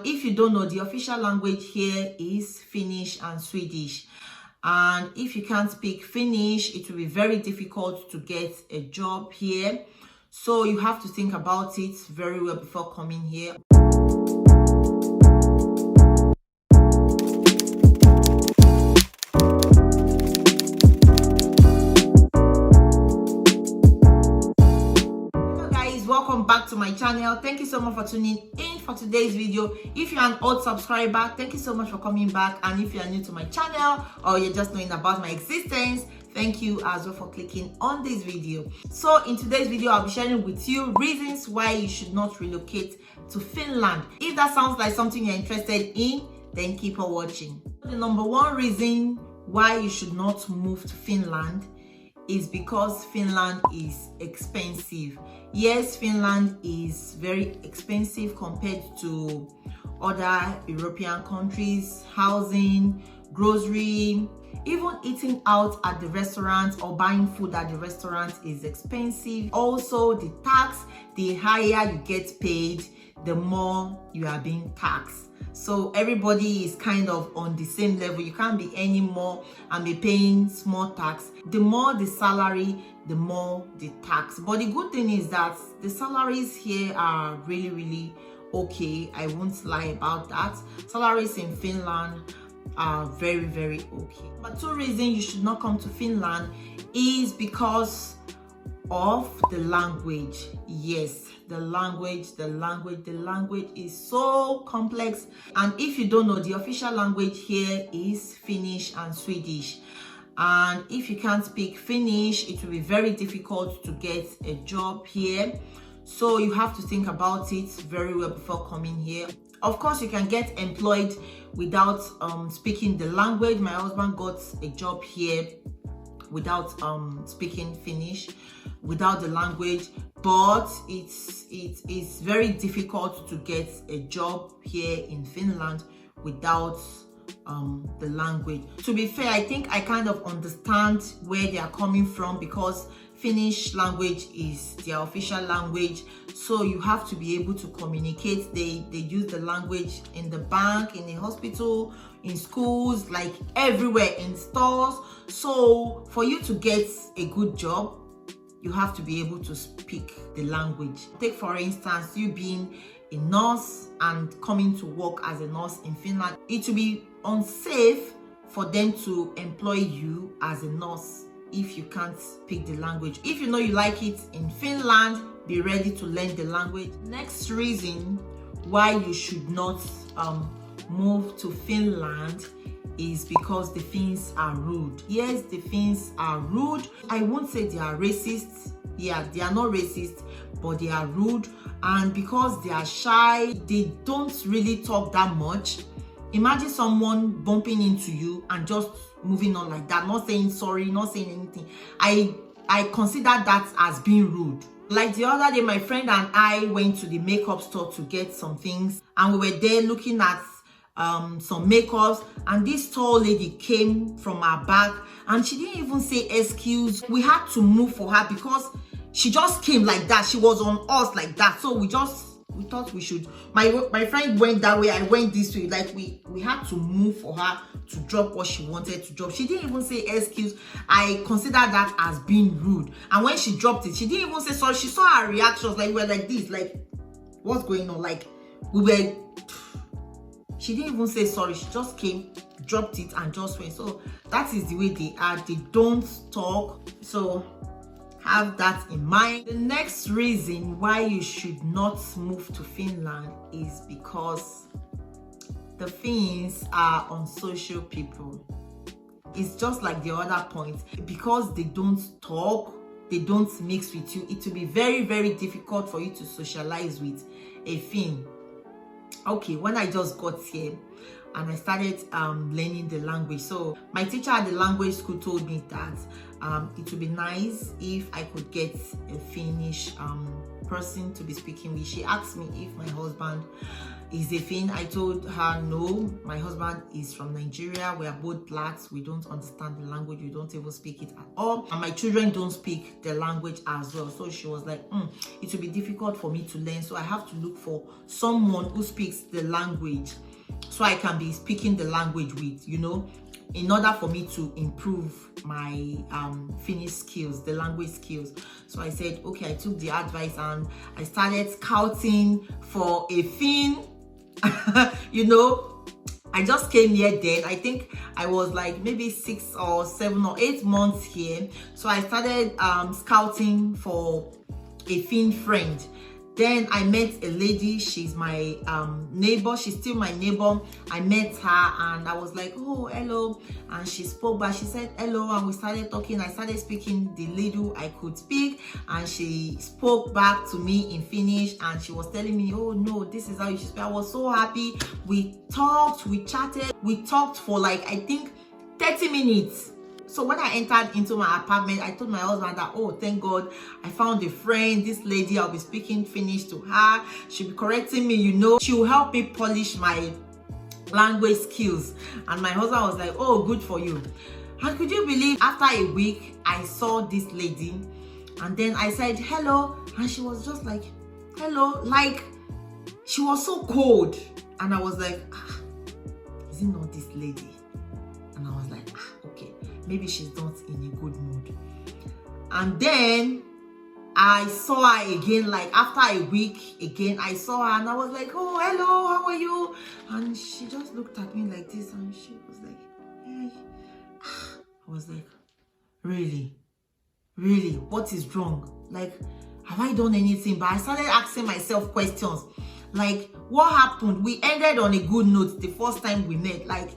If you don't know, the official language here is Finnish and Swedish. And if you can't speak Finnish, it will be very difficult to get a job here. So you have to think about it very well before coming here. Welcome back to my channel. Thank you so much for tuning in for today's video. If you're an old subscriber, thank you so much for coming back. And if you are new to my channel or you're just knowing about my existence, thank you as well for clicking on this video. So in today's video, I'll be sharing with you reasons why you should not relocate to Finland. If that sounds like something you're interested in, then keep on watching. The number one reason why you should not move to Finland is because Finland is expensive. Yes, Finland is very expensive compared to other European countries. Housing, grocery, even eating out at the restaurant or buying food at the restaurant is expensive. Also, the tax, the higher you get paid, the more you are being taxed. So everybody is kind of on the same level. You can't be any more and be paying small tax. The more the salary, the more the tax. But the good thing is that the salaries here are really okay. I won't lie about that. Salaries in Finland are very okay. But two reasons you should not come to Finland is because of the language. Yes, the language is so complex. And if you don't know, the official language here is Finnish and Swedish. And if you can't speak Finnish, it will be very difficult to get a job here. So you have to think about it very well before coming here. Of course, you can get employed without speaking the language. My husband got a job here without speaking Finnish, without the language, but it's very difficult to get a job here in Finland without the language. To be fair, I think I kind of understand where they are coming from, because Finnish language is their official language, so you have to be able to communicate. They use the language in the bank, in the hospital, in schools, like everywhere, in stores. So for you to get a good job, you have to be able to speak the language. Take for instance, you being a nurse and coming to work as a nurse in Finland. It will be unsafe for them to employ you as a nurse if you can't speak the language. If you know you like it in Finland, be ready to learn the language. Next reason why you should not move to Finland is because the Finns are rude. Yes, the Finns are rude. I won't say they are racist. Yeah, they are not racist, but they are rude. And because they are shy, they don't really talk that much. Imagine someone bumping into you and just moving on like that, not saying sorry, not saying anything. I consider that as being rude. Like the other day, my friend and I went to the makeup store to get some things, and we were there looking at some makeups, and this tall lady came from our back and she didn't even say excuse. We had to move for her because she just came like that. She was on us like that. So we thought we should, my friend went that way, I went this way. Like we had to move for her to drop what she wanted to drop. She didn't even say excuse. I consider that as being rude. And when she dropped it, she didn't even say sorry. She saw our reactions, like we were like this, like what's going on? Like she didn't even say sorry. She just came, dropped it, and just went. So that is the way they are. They don't talk. So have that in mind. The next reason why you should not move to Finland is because the Finns are unsocial people. It's just like the other point. Because they don't talk, they don't mix with you, it will be very difficult for you to socialize with a Finn. Okay, when I just got here and I started learning the language, so my teacher at the language school told me that it would be nice if I could get a Finnish person to be speaking with. She asked me if my husband is a Finn. I told her no, my husband is from Nigeria. We are both blacks. We don't understand the language. We don't even speak it at all. And my children don't speak the language as well. So she was like, it will be difficult for me to learn. So I have to look for someone who speaks the language so I can be speaking the language with, you know, in order for me to improve my Finnish skills, the language skills. So I said, okay, I took the advice and I started scouting for a Finn. You know, I just came here then. I think I was like maybe 6 or 7 or 8 months here. So I started scouting for a Finn friend. Then I met a lady. She's my neighbor. She's still my neighbor. I met her and I was like, oh, hello. And she spoke back. She said hello and we started talking. I started speaking the little I could speak and she spoke back to me in Finnish and she was telling me, oh no, this is how you should speak. I was so happy. We talked, we chatted. We talked for like, I think 30 minutes. So when I entered into my apartment, I told my husband that, oh, thank God, I found a friend, this lady, I'll be speaking Finnish to her. She'll be correcting me, you know. She will help me polish my language skills. And my husband was like, oh, good for you. And could you believe, after a week, I saw this lady. And then I said, hello. And she was just like, hello. Like, she was so cold. And I was like, is it not this lady? And I was like, okay. Maybe she's not in a good mood. And then I saw her again, like after a week again, I saw her and I was like, oh, hello, how are you? And she just looked at me like this and she was like, hey. I was like, really? Really? What is wrong? Like, have I done anything? But I started asking myself questions. Like, what happened? We ended on a good note the first time we met. Like,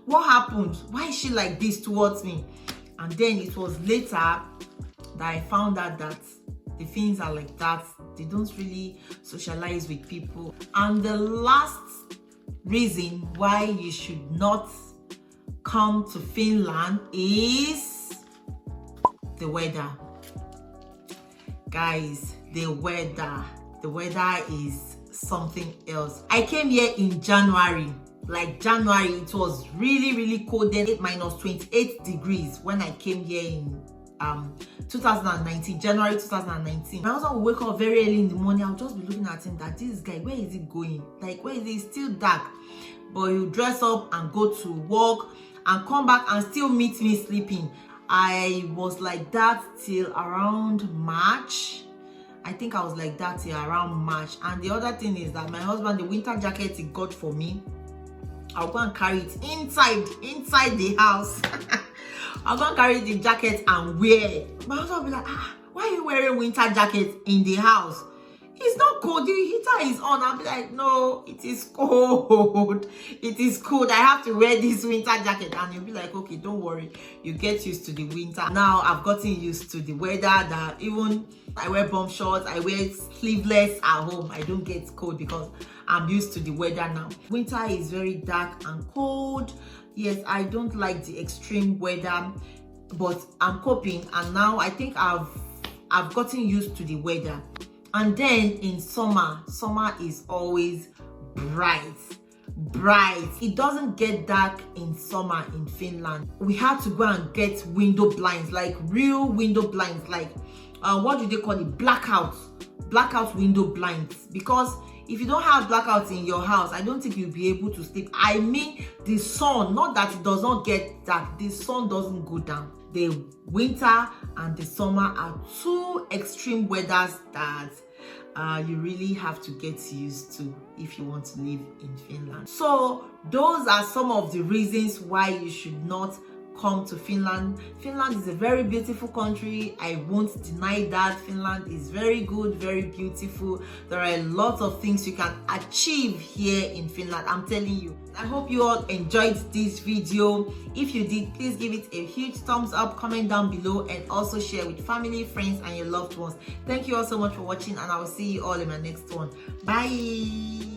what happened? Why is she like this towards me? And then it was later that I found out that the Finns are like that. They don't really socialize with people. And the last reason why you should not come to Finland is the weather. Guys, the weather is something else. I came here in January. Like January, it was really cold then, minus 28 degrees when I came here in 2019, January 2019. My husband would wake up very early in the morning. I'll just be looking at him that this guy, where is he going? Like, where is he? It's still dark. But he'll dress up and go to work and come back and still meet me sleeping. I was like that till around March. I think I was like that till around March. And the other thing is that my husband, the winter jacket he got for me, I'll go and carry it inside the house. I'll go and carry the jacket and wear it. My husband will be like, why are you wearing winter jacket in the house? It's not cold. The heater is on. I'll be like, no, it is cold. It is cold. I have to wear this winter jacket. And you'll be like, okay, don't worry. You get used to the winter. Now I've gotten used to the weather that even I wear bomb shorts, I wear sleeveless at home. I don't get cold because I'm used to the weather now. Winter is very dark and cold. Yes, I don't like the extreme weather, but I'm coping. And now I think I've gotten used to the weather. And then in summer is always bright. It doesn't get dark in summer in Finland. We had to go and get window blinds, like real window blinds, like what do they call it? Blackout window blinds. Because if you don't have blackouts in your house, I don't think you'll be able to sleep. I mean, the sun, not that it does not get dark, the sun doesn't go down. The winter and the summer are two extreme weathers that you really have to get used to if you want to live in Finland. So those are some of the reasons why you should not come to Finland. Finland is a very beautiful country. I won't deny that. Finland is very good, very beautiful. There are a lot of things you can achieve here in Finland, I'm telling you. I hope you all enjoyed this video. If you did, please give it a huge thumbs up, comment down below, and also share with family, friends, and your loved ones. Thank you all so much for watching, and I will see you all in my next one. Bye.